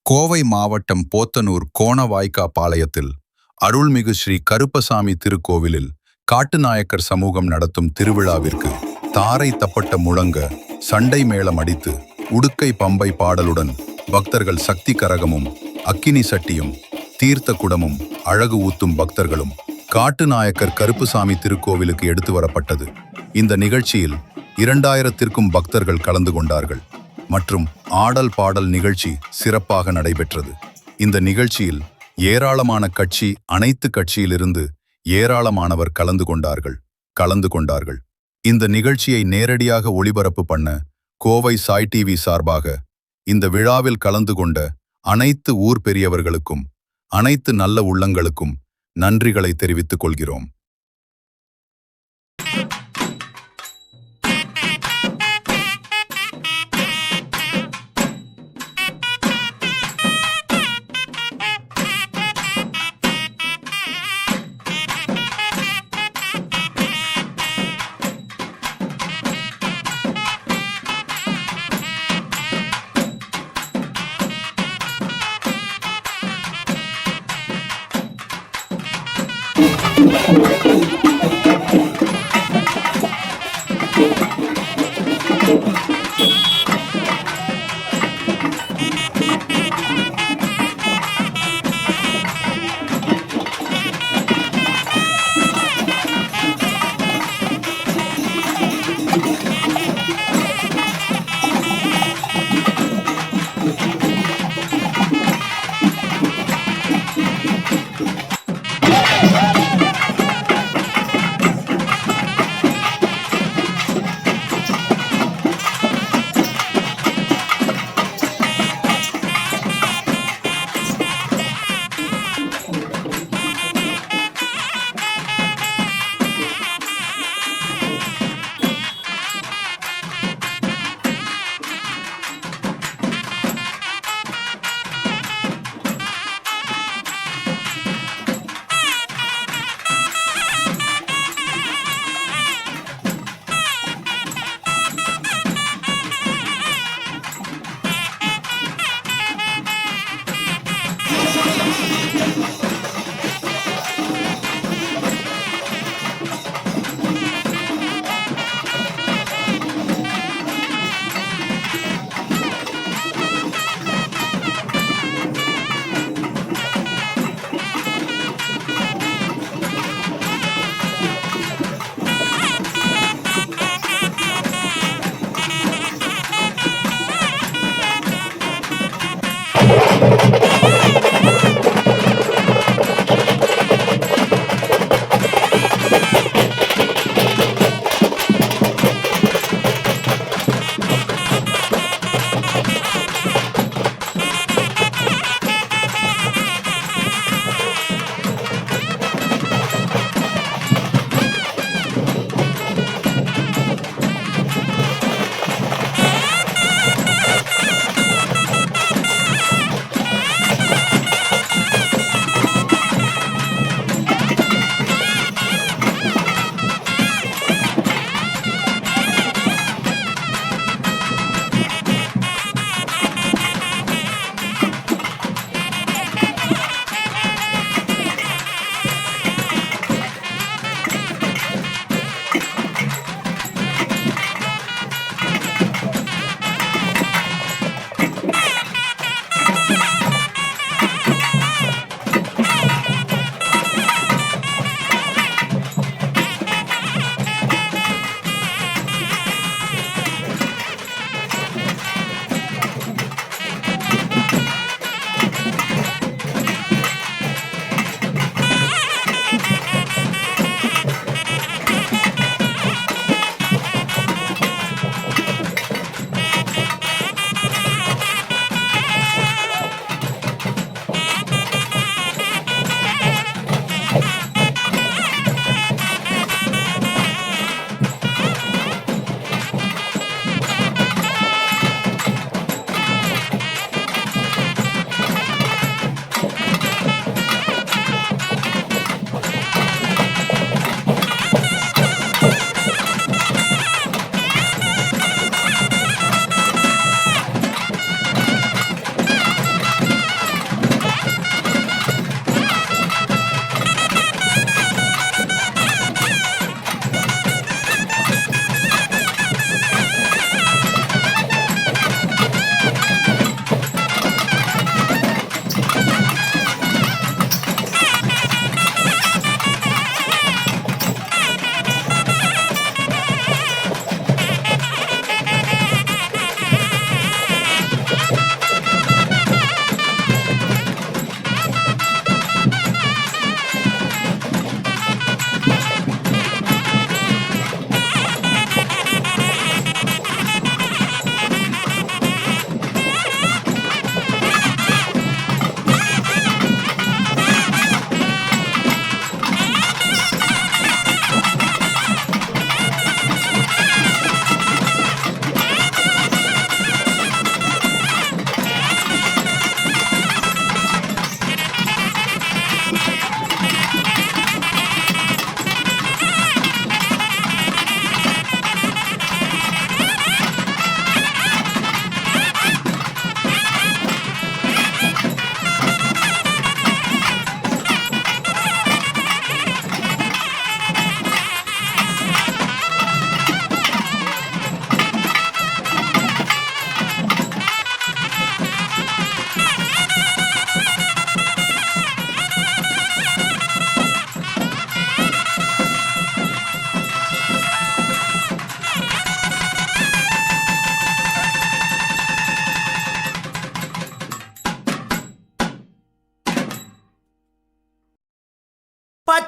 கோவை மாவட்டம் போத்தனூர் கோணவாய்க்கா பாளையத்தில் அருள்மிகு ஸ்ரீ கருப்பசாமி திருக்கோவிலில் காட்டுநாயக்கர் சமூகம் நடத்தும் திருவிழாவிற்கு தாரை தப்பட்ட முழங்க சண்டை மேளம் அடித்து உடுக்கை பம்பை பாடலுடன் பக்தர்கள் சக்தி கரகமும் அக்கினி சட்டியும் தீர்த்த குடமும் அழகு ஊத்தும் பக்தர்களும் காட்டுநாயக்கர் கருப்புசாமி திருக்கோவிலுக்கு எடுத்து வரப்பட்டது. இந்த நிகழ்ச்சியில் 2000த்திற்கும் பக்தர்கள் கலந்து கொண்டார்கள் மற்றும் ஆடல் பாடல் நிகழ்ச்சி சிறப்பாக நடைபெற்றது. இந்த நிகழ்ச்சியில் ஏராளமான அனைத்து கட்சியிலிருந்து ஏராளமானவர் கலந்து கொண்டார்கள். இந்த நிகழ்ச்சியை நேரடியாக ஒளிபரப்பு பண்ண கோவை சாய் டிவி சார்பாக இந்த விழாவில் கலந்து கொண்ட அனைத்து ஊர் பெரியவர்களுக்கும் அனைத்து நல்ல உள்ளங்களுக்கும் நன்றிகளை தெரிவித்துக் கொள்கிறோம்.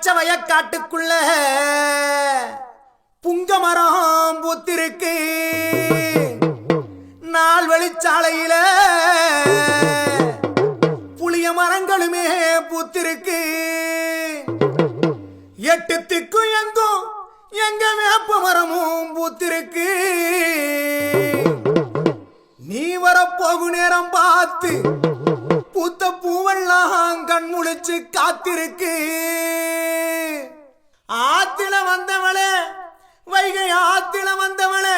பச்சை வயக்காட்டுக்குள்ள புங்க மரம் பூத்திருக்கு. நாள் வெளிச்சாலையில புளிய மரங்களுமே பூத்திருக்கு. எட்டு திக்கும் எங்கும் எங்க வேப்ப மரமும் பூத்திருக்கு. நீ வரப்போகு நேரம் பார்த்து பூத்த பூவெல்லாம் கண் முழிச்சு காத்திருக்கு. ஆத்தில வந்தவளே, வைகை ஆத்தில வந்தவளே,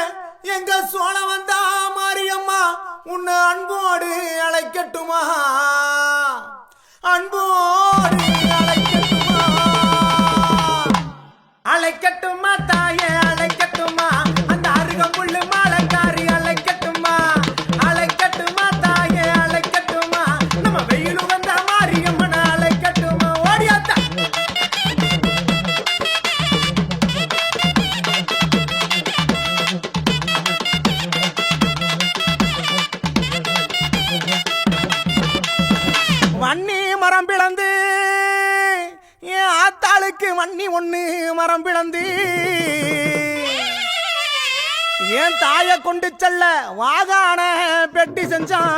எங்க சோழ வந்தா மாரியம்மா உன்னை அன்போடு அழைக்கட்டுமா, அன்போடு அழைக்கட்டுமா, அழைக்கட்டுமா தாயே அழைக்கட்டுமா, அந்த அருகம்புல்லு மாலைக்காரி அழைக்கட்டுமா, அழைக்கட்டுமா தாயே அழைக்கட்டுமா, நம்ம வெயில் வந்த மாரியம்மனை அழைக்கட்டுமா. ஓடியாத்தா வன்னி மரம் பிளந்து என் ஆத்தாளுக்கு வன்னி ஒண்ணு மரம் பிளந்து என் தாய கொண்டு செல்ல வாகான பெட்டி செஞ்சான்.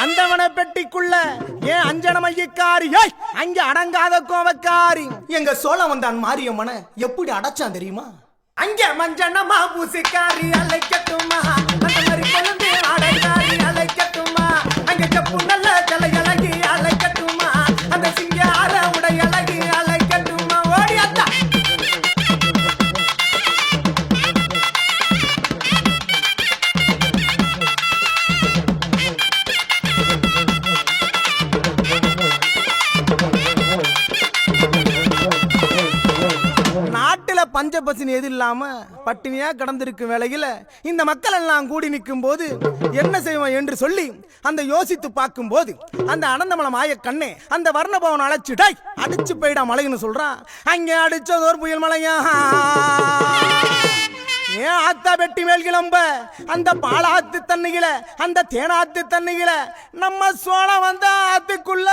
அந்தவன பெட்டிக்குள்ள ஏன் அஞ்சன மையக்காரி அங்க அடங்காத கோவக்காரி எங்க சோழ வந்தான் மாரியம்மனை எப்படி அடைச்சான் தெரியுமா? அங்க மஞ்சனமா பூசிக்காரி அழைக்கட்டுமா, அந்த மாதிரி கொழுந்து அடைக்காரி அழைக்கட்டுமா, அங்க செப்பு நல்ல கலை அழகி அழைக்கட்டுமா, அந்த சிங்கார உடை அழகி அழைக்கட்டுமா. ஓடியாத்தா நாட்டுல பஞ்ச பசினி எது இல்லாம பட்டினியா கடந்திருக்கும் வேளையில இந்த மக்கள் எல்லாம் கூடி நிற்கும் போது என்ன செய்வோம் என்று சொல்லி அந்த யோசித்து பார்க்கும் போது அந்த அனந்தமலம் ஆய கண்ணே அந்த வர்ணபவன் அழைச்சிட்டாய் அடிச்சு போயிடா மலைன்னு சொல்றான். அங்க அடிச்சதோர் புயல் மலையா ஏன் ஆத்தா வெட்டி மேல் கிளம்ப அந்த பாலாத்து தண்ணியில அந்த தேனாத்து தண்ணியில நம்ம சோழ வந்த ஆத்துக்குள்ள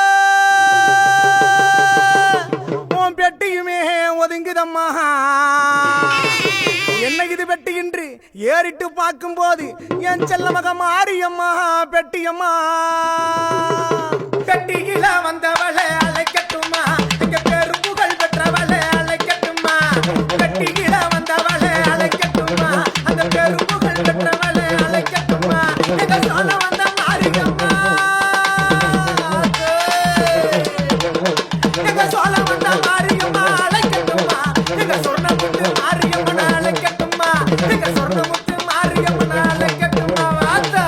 பெட்டியுமே ஒதுங்குதம்மா. என்ன இது பெட்டி என்று ஏறிட்டு பார்க்கும் போது என் செல்ல மக மாரியம்மா பெட்டியம்மா. பெட்டியில வந்தவளை அழைக்கட்டுமா, இங்க பேரு புகழ் பெற்றவளை அழைக்கட்டுமா, பெட்டியில வந்தவளை அழைக்கட்டுமா, அந்த பேரு புகழ் பெற்றவளை அழைக்கட்டுமா, எங்க சோழ வந்த மாரியம்மா, எங்க சோழ வந்த மாரியம்மா அழைக்கட்டுமா, எங்க சொர்ணமுத்து மாரியம்மனை அழைக்கட்டுமா, எங்க சொர்ணமுத்து மாரியம்மனை அழைக்கட்டுமா. வாத்தா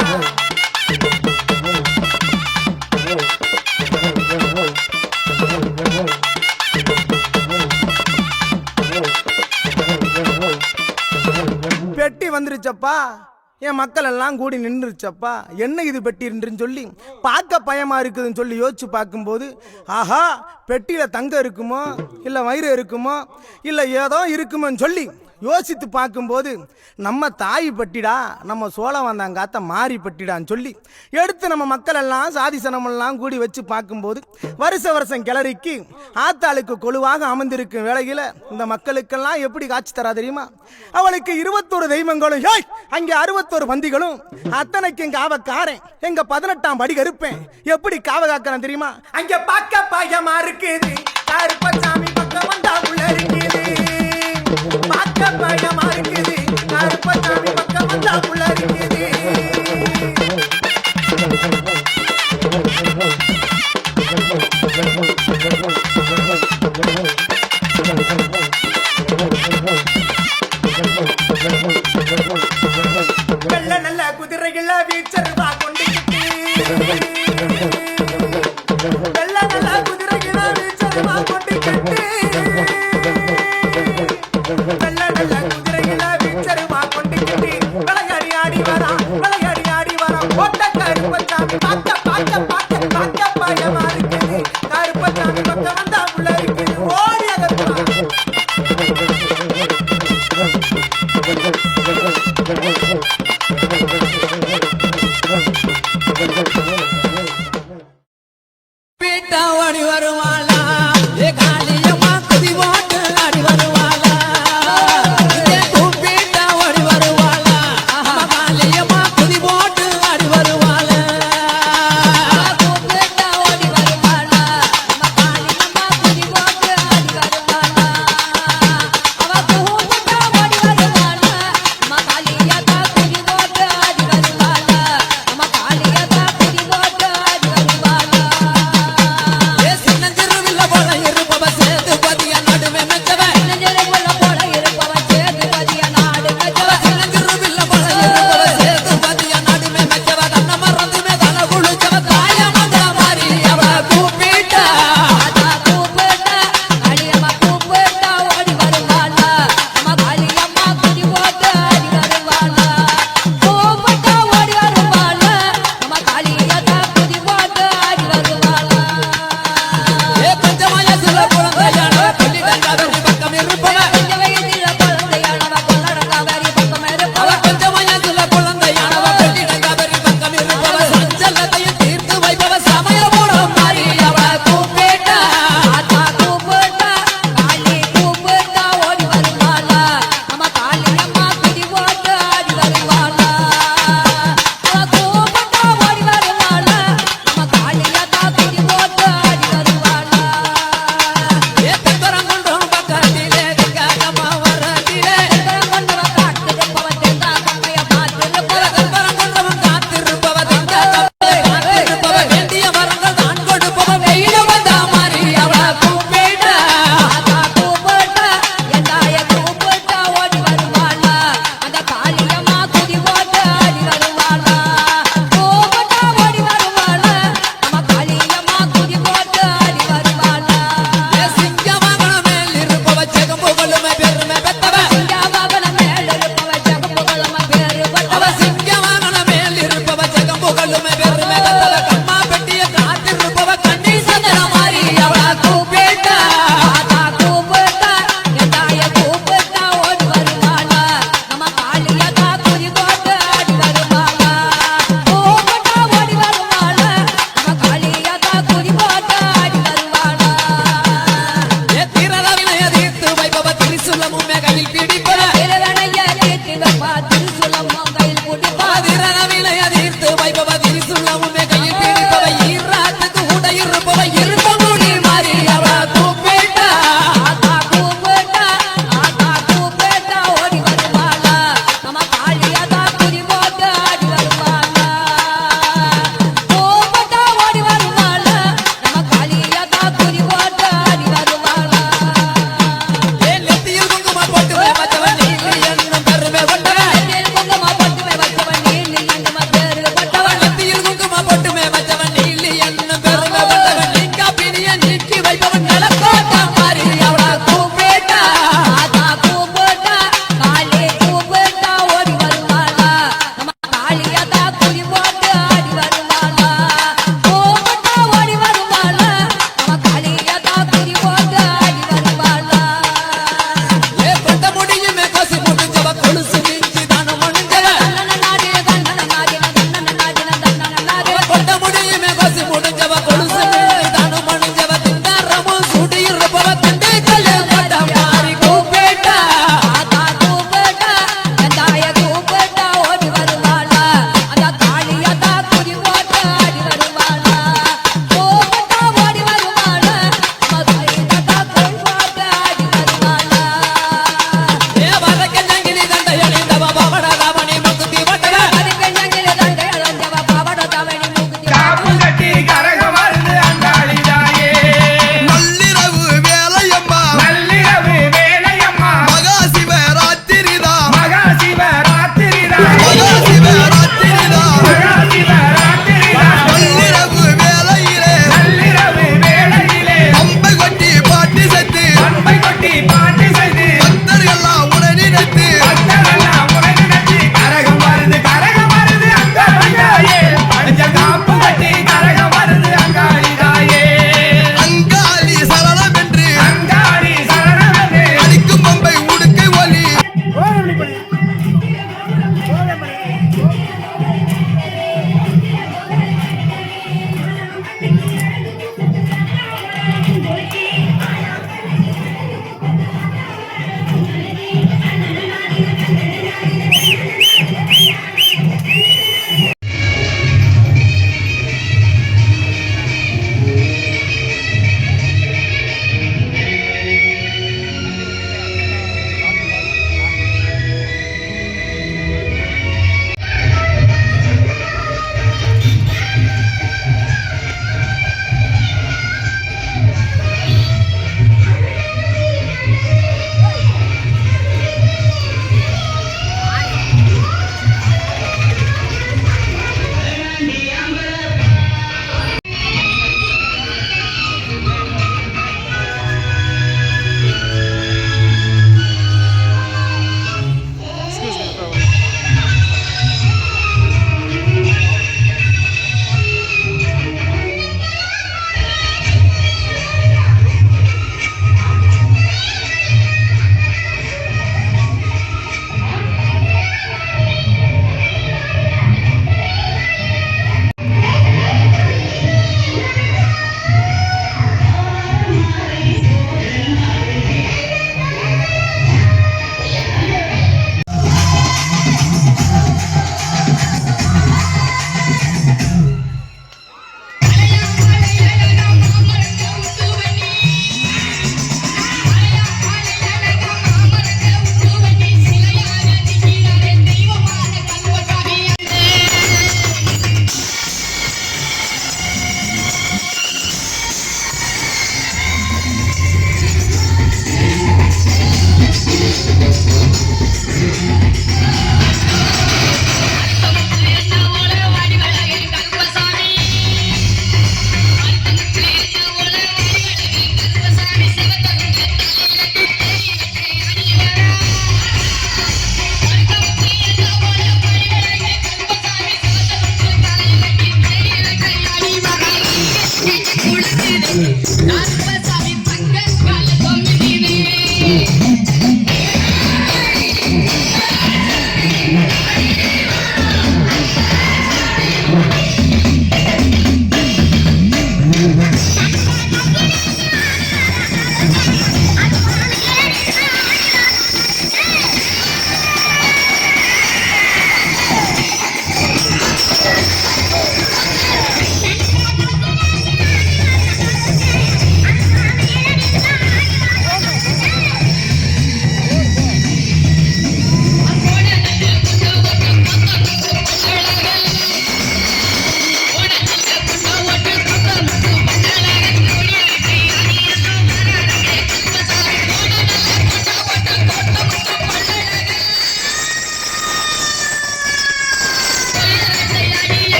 பெட்டி வந்துருச்சப்பா, என் மக்கள் எல்லாம் கூடி நின்றுச்சப்பா. என்ன இது பெட்டி என்று சொல்லி பார்க்க பயமா இருக்குதுன்னு சொல்லி யோசிச்சு பார்க்கும்போது ஆஹா பெட்டியில தங்கம் இருக்குமோ இல்ல வயிறு இருக்குமோ இல்ல ஏதோ இருக்குமோன்னு சொல்லி யோசித்து பார்க்கும்போது நம்ம தாய் பட்டிடா, நம்ம சோழ வந்தாங்காத்த மாறி பட்டிடான்னு சொல்லி எடுத்து நம்ம மக்கள் எல்லாம் சாதி சனமெல்லாம் கூடி வச்சு பார்க்கும்போது வருஷம் கிளறிக்கு ஆத்தாளுக்கு கொழுவாக அமர்ந்திருக்கும் வேளையில இந்த மக்களுக்கெல்லாம் எப்படி காட்சி தரா தெரியுமா? அவளுக்கு 21 தெய்வங்களும் அங்கே 61 பந்திகளும் அத்தனைக்கும் காவக்காரன் எங்க 18ஆம் படி கருப்பேன் எப்படி காவ காக்கிறேன் தெரியுமா? அங்க பார்க்க பயமா இருக்குது கருப்பசாமி பக்கம் வந்தா உள்ள இருக்குது, பார்க்க பயமா இருக்குது கருப்பசாமி பக்கம் வந்தா உள்ள இருக்குது. வெள்ள நல்ல குதிரைகள வீச்சருவா கொண்டுக்கிட்டு, வெள்ள நல்ல குதிரைகள வீச்சருவா கொண்டுக்கிட்டு, வெள்ள நல்ல குதிரைகள வீச்சருவா கொண்டுக்கிட்டு விளையாடி ஆடி வரா, விளையாடி ஆடி வரா. ஓட்ட கருப்பசாமி பார்க்க பார்க்க பார்க்க பார்க்க பயமா இருக்குது கருப்பசாமி பக்கம் வந்தா உள்ள இருக்குது. ஓடி அதற்கு பீட்டா ஓடி வருவாள்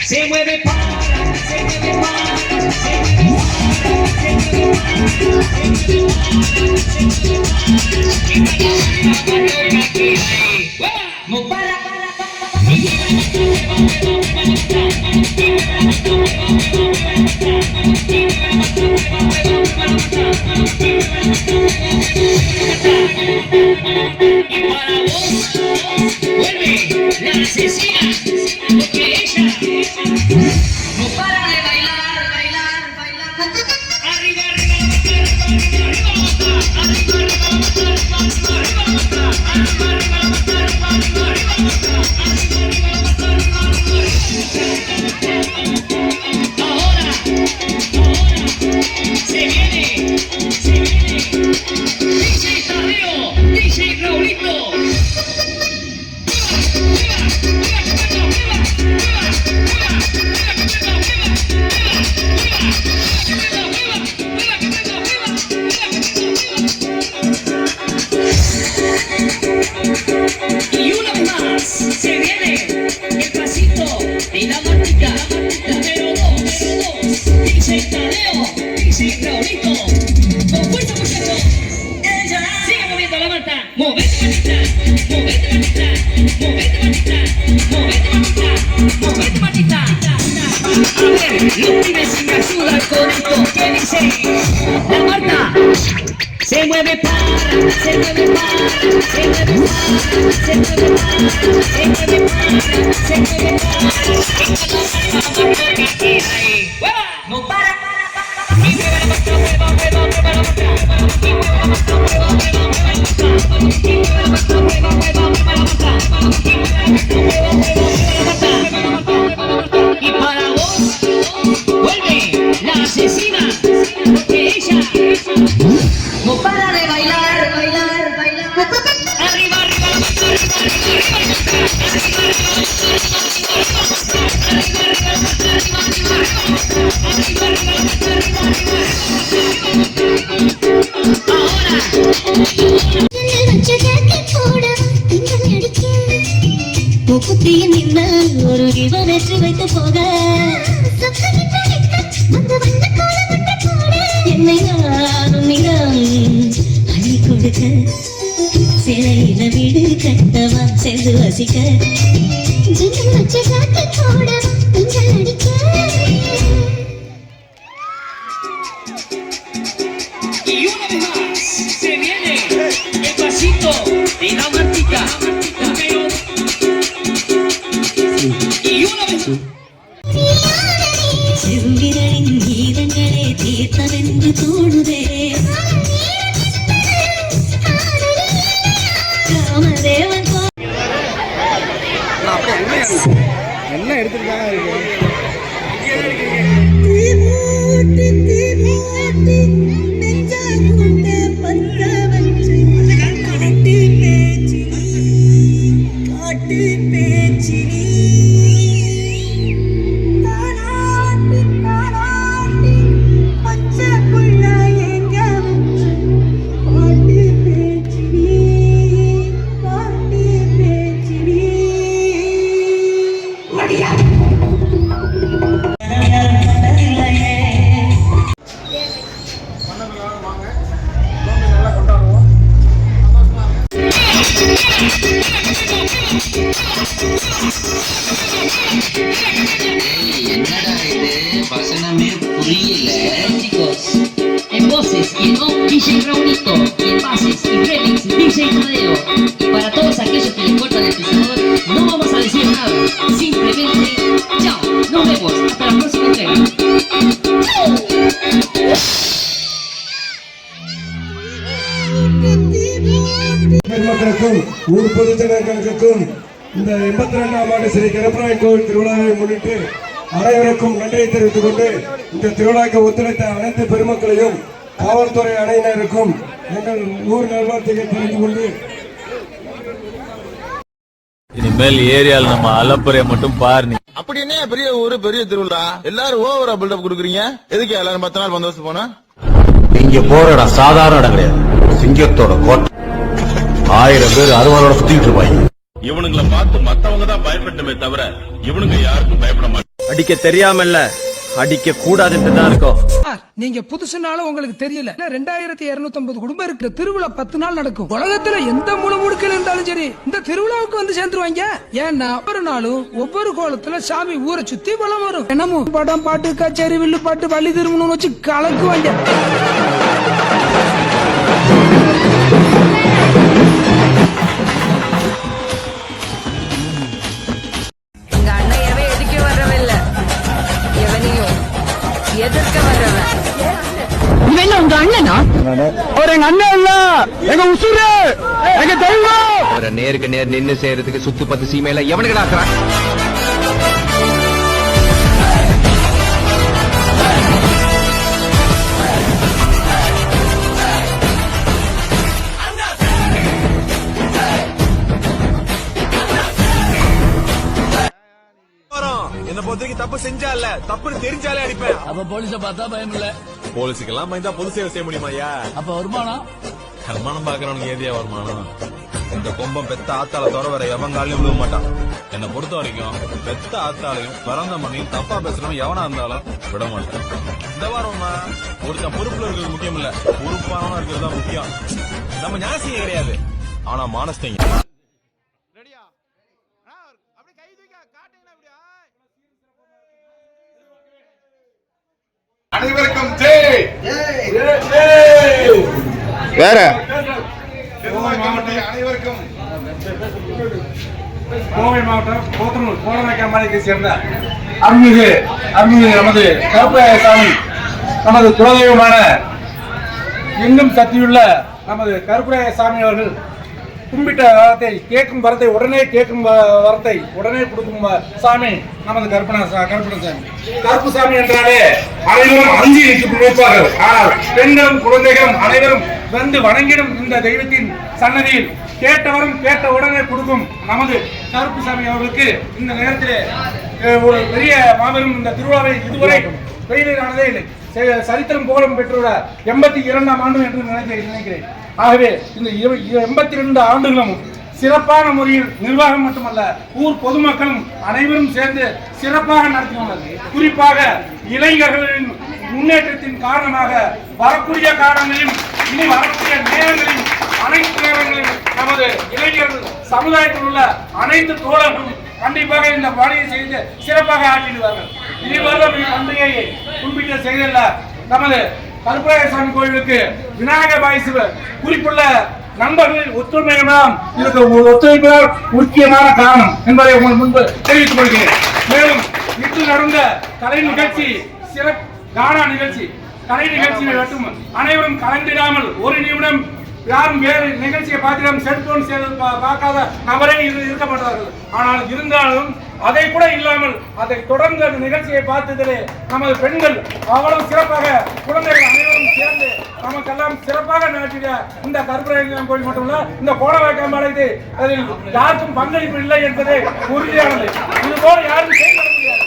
Se mueve para, se mueve para, se mueve para, se mueve para, se mueve para, para vos vuelve la asesina, porque ella no para de bailar, bailar, bailar. Arriba, arriba, arriba, arriba, ahora se viene, DJ Tadeo, DJ Raulito. Y una vez más se viene el pasito de la Martita, número 2, DJ Tadeo, DJ Raulito, con fuerza muchachos. Sigue moviendo la Marta, movete Martita, movete Martita, movete Martita, movete Martita, movete Martita. A ver, los pibes me ayudan con esto, ¿qué dice? La Marta se mueve para, se mueve para, se mueve para, se mueve para, se mueve para, se mueve para. No para. Y mueve la Marta, mueva, mueva, mueva la Marta. Y mueve la Marta, mueva, mueva, mueva la Marta. Y mueve la Marta, mueva, mueva, mueva la Marta. Y mueve la Marta, mueva, mueva, mueva la Marta. Y para vos vuelve la asesina, porque ella no para de bailar, bailar, bailar. Arriba, arriba, ஒரு இவனற்று வைத்து போக என்னை நானும் நிறம் அள்ளி கொடுக்க சிலையில வீடு கட்டவா சேர்ந்து வசிக்க y una vez más se viene el pasito de la Martita, número. Y una vez செவ்விரலின் கீதங்களே தீர்த்தமென்று தோணுதே Kamadevan என்ன எடுத்துருக்காங்க இருக்கு chicos, en voces y en on DJ Raulito, y en bases y remix DJ Tadeo. Y para todos aquellos que les cortan el pisador, no vamos a decir nada, simplemente chao, nos vemos, hasta la próxima entrega. மக்களுக்கும் ஊர் பொதுஜனங்களுக்கும் இந்த 82ஆம் ஆண்டு ஸ்ரீ கருப்பராயன் கோவில் திருவிழாவை முன்னிட்டு அனைவருக்கும் நன்றியை தெரிவித்துக் கொண்டு இந்த திருவிழாக்கு ஒத்துழைத்த அனைத்து பெருமக்களையும் காவல்துறை அணையினருக்கும் எங்கள் ஊர் நிர்வாகத்தை தெரிந்து கொண்டு இனிமேல் ஏரியால நம்ம அலப்புறைய மட்டும் பாரு நீ. அப்படி என்ன பெரிய ஊரு பெரிய திருவிழா எல்லாரும் ஓவரா பில்டப் கொடுக்குறீங்க எதுக்கு எல்லாரும் 10 நாள் பந்தோபஸ்து போனா இங்க போற இடம் சாதாரண இடம் கிடையாது சிங்கத்தோட கோட்டை 1000 பேர் அருவாளோட சுத்திட்டு இருப்பாங்க இவனுங்களை பார்த்து மத்தவங்க தான் பயப்பட்டுமே தவிர இவனுங்க யாருக்கும் பயப்பட மாட்டாங்க அடிக்க தெரியாமல்ல அடிக்க கூடாதுன்னு தான் இருக்கோம். நீங்க புதுசுனாலும் உங்களுக்கு தெரியல 2250 குடும்பம் இருக்கு. திருவிழா 10 நாள் நடக்கும். உலகத்துல எந்த மூல முடுக்கில் இருந்தாலும் சரி இந்த திருவிழாவுக்கு வந்து சேர்ந்துருவாங்க. ஏன்னா ஒவ்வொரு நாளும் ஒவ்வொரு கோலத்துல சாமி ஊரை சுத்தி வலம் வரும். என்னமோ படம் பாட்டு கச்சேரி வில்லு பாட்டு வள்ளி திருமணம் வச்சு கலக்குவாங்க. எங்க அண்ணையவே எதுக்க வர்றவில்ல, எவனையும் எதிர்க்க வர்றவன். இவன் உங்க அண்ணனா? ஒரு எங்க அண்ணன் இல்ல, எங்க உசுரு, எங்க தெய்வம். அவரை நேருக்கு நேர் நின்னு செய்யறதுக்கு சுத்து பத்து சீமையில எவனுக்கு ஆக்குறான்? என்ன பொறுத்தவரைக்கும் தப்பு செஞ்சா இல்ல, தப்புன்னு தெரிஞ்சாலே அடிப்பேன். அப்ப போலீஸ பார்த்தா பயம் இல்ல. போலீஸுக்கெல்லாம் பயந்தா பொது சேவை செய்ய முடியுமாயா? அப்ப வருமானம் கர்மானம் பாக்குறவனுக்கு ஏதியா வருமானம்? இந்த கொம்பம் பெத்த ஆத்தால தவிர வேற எவங்காலையும் விழுவ மாட்டான். என்னை பொறுத்த வரைக்கும் பெத்த ஆத்தாலையும் பிறந்த மண்ணையும் தப்பா பேசுறவன் எவனா இருந்தாலும் விட மாட்டான். இந்த வாரம்மா ஒருத்தன் பொறுப்புல இருக்கிறது முக்கியம் இல்ல, பொறுப்பானவனா இருக்கிறது தான் முக்கியம். நம்ம ஞாசியம் கிடையாது, ஆனா மானஸ்தங்க. அனைவருக்கும் ஜெய். வேற அனைவருக்கும் கோவை மாவட்டம் போத்தனூர் கோலவாய்க்காமலையை சேர்ந்த அருள்மிகு நமது கருப்பசாமி, நமது குலதெய்வமான எங்கும் சக்தியுள்ள நமது கருப்பசாமி அவர்கள் கும்பிட்ட வரத்தை கேட்கும் வரத்தை உடனே கேட்கும் வரத்தை உடனே கொடுக்கும் சாமி நமது கருப்பசாமி. கருப்புசாமி என்றாலே அனைவரும் அஞ்சி நிற்பார்கள். ஆனால் பெண்களும் குழந்தைகளும் அனைவரும் வந்து வணங்கிடும் இந்த தெய்வத்தின் சன்னதியில் கேட்டவரும் கேட்ட உடனே கொடுக்கும் நமது கருப்புசாமி அவர்களுக்கு இந்த நேரத்திலே ஒரு பெரிய மாபெரும் இந்த திருவிழாவை இதுவரை பெயிலானதே இல்லை. சரித்திரம் புகழும் பெற்றுள்ள 82ஆம் ஆண்டு என்று நினைக்கிறேன். ஆகவே இந்த 82 ஆண்டுகளும் சிறப்பான முறையில் நிர்வாகம் மட்டுமல்ல, ஊர் பொதுமக்களும் அனைவரும் சேர்ந்து சிறப்பாக நடத்தியுள்ளது. குறிப்பாக இளைஞர்களின் முன்னேற்றத்தின் காரணமாக வரக்கூடிய காலங்களிலும் இனி வரக்கூடிய நேரங்களிலும் அனைத்து நேரங்களிலும் நமது இளைஞர்கள் சமுதாயத்தில் உள்ள அனைத்து தோழர்களும் கண்டிப்பாக இந்த பணியை செய்து சிறப்பாக ஆற்றிடுவார்கள். இதுவரை பண்டிகையை குறிப்பிட்ட செய்தல்ல நமது கருப்பசாமி கோயிலுக்கு விநாயகர் பாய்ஸ் குறிப்புள்ள நண்பர்களின் ஒத்துழைமைதான் இதுக்கு ஒத்துழைப்பதால் முக்கியமான காரணம் என்பதை உங்கள் முன்பு தெரிவித்துக் கொள்கிறேன். மேலும் இன்று நடந்த கலை நிகழ்ச்சி சிறப்பு கானா நிகழ்ச்சி கலை நிகழ்ச்சியை மட்டும் அனைவரும் கலந்திடாமல் ஒரு நிமிடம் யாரும் வேறு நிகழ்ச்சியை பார்த்திடம் செல்போன் பார்க்காத நபரே இருக்க மாட்டார்கள். ஆனால் இருந்தாலும் அதை கூட இல்லாமல் அதை தொடர்ந்து அந்த நிகழ்ச்சியை பார்த்ததிலே நமது பெண்கள் அவ்வளவு சிறப்பாக குழந்தைகள் அனைவரும் சேர்ந்து நமக்கெல்லாம் சிறப்பாக நடத்திட இந்த கருப்பசாமி கோயில் மட்டுமல்ல, இந்த கோலவாய்க்காம்பாளையத்தை அதில் யாருக்கும் பங்களிப்பு இல்லை என்பதே உறுதியானது. இதுபோல யாரும் செயல்பட முடியாது.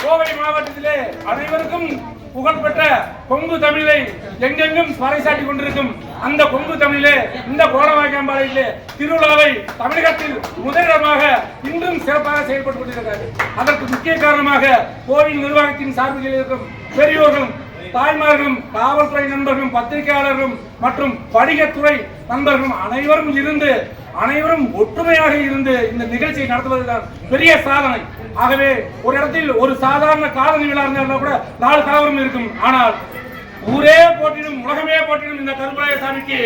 கோவை மாவட்டத்திலே அனைவருக்கும் புகழ்பெற்ற கொங்கு தமிழை எங்கெங்கும் பறைசாட்டி கொண்டிருக்கும் அந்த கொங்கு தமிழிலே இந்த கோலவாய்க்காம்பாளையிலே திருவிழாவை தமிழகத்தில் முதலிடமாக இன்றும் சிறப்பாக செயல்பட்டு கொண்டிருக்கிறது. அதற்கு முக்கிய காரணமாக கோவில் நிர்வாகத்தின் சார்பில் இருக்கும் பெரியோர்களும் தாய்மார்களும் காவல்துறை நண்பர்களும் பத்திரிகையாளர்களும் மற்றும் வணிகத்துறை நண்பர்களும் அனைவரும் ஒற்றுமையாக இருந்து இந்த நிகழ்ச்சியை நடத்துவதுதான் பெரிய சாதனை. ஆகவே ஒரு இடத்தில் ஒரு சாதாரண காதலி விழா இருந்தால் கூட 4 கலவரம் இருக்கும். ஆனால் ஊரே போட்டிடும் உலகமே போட்டிடும் இந்த கருப்பசாமிக்கு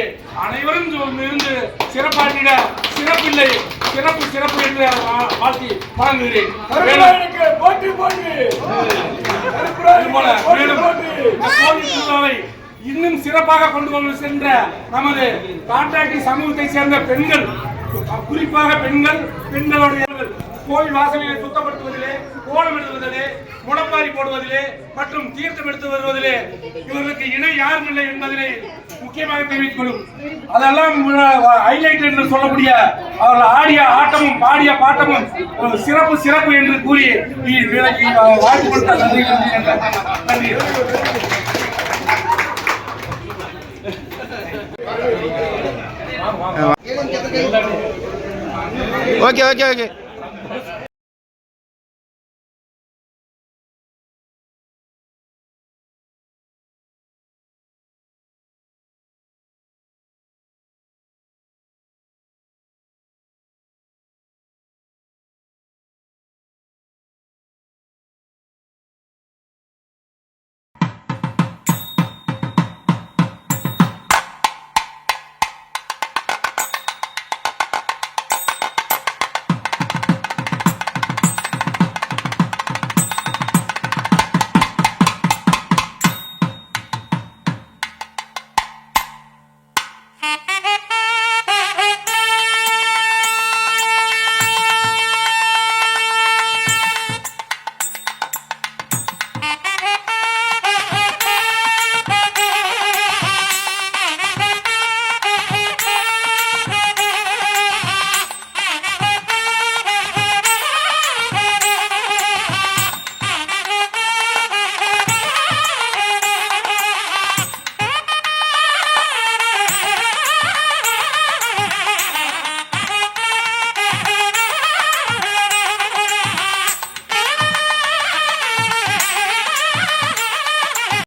அனைவரும் இருந்து சிறப்பாற்றிட சிறப்பில்லை, சிறப்பு என்று வாழ்த்தி வழங்குகிறேன். இன்னும் சிறப்பாக கொண்டு வந்து சென்ற நமது கான்ட்ராக்டி சமூகத்தை சேர்ந்த பெண்கள், குறிப்பாக பெண்களுடைய கோயில் வாசலை சுத்தப்படுத்துவதிலே, கோலம் எழுதுவதிலே, முளப்பாரி போடுவதிலே மற்றும் தீர்த்தம் எடுத்து வருவதிலே இவர்களுக்கு இணை யாரும் இல்லை என்பதிலே முக்கியமாக தெரிவித்துக் கொள்ளும். அதெல்லாம் ஹைலைட் என்று சொல்லக்கூடிய அவர்கள் ஆடிய ஆட்டமும் பாடிய பாட்டமும் சிறப்பு என்று கூறி வாழ்த்து கொடுத்த நன்றி. ஓகே.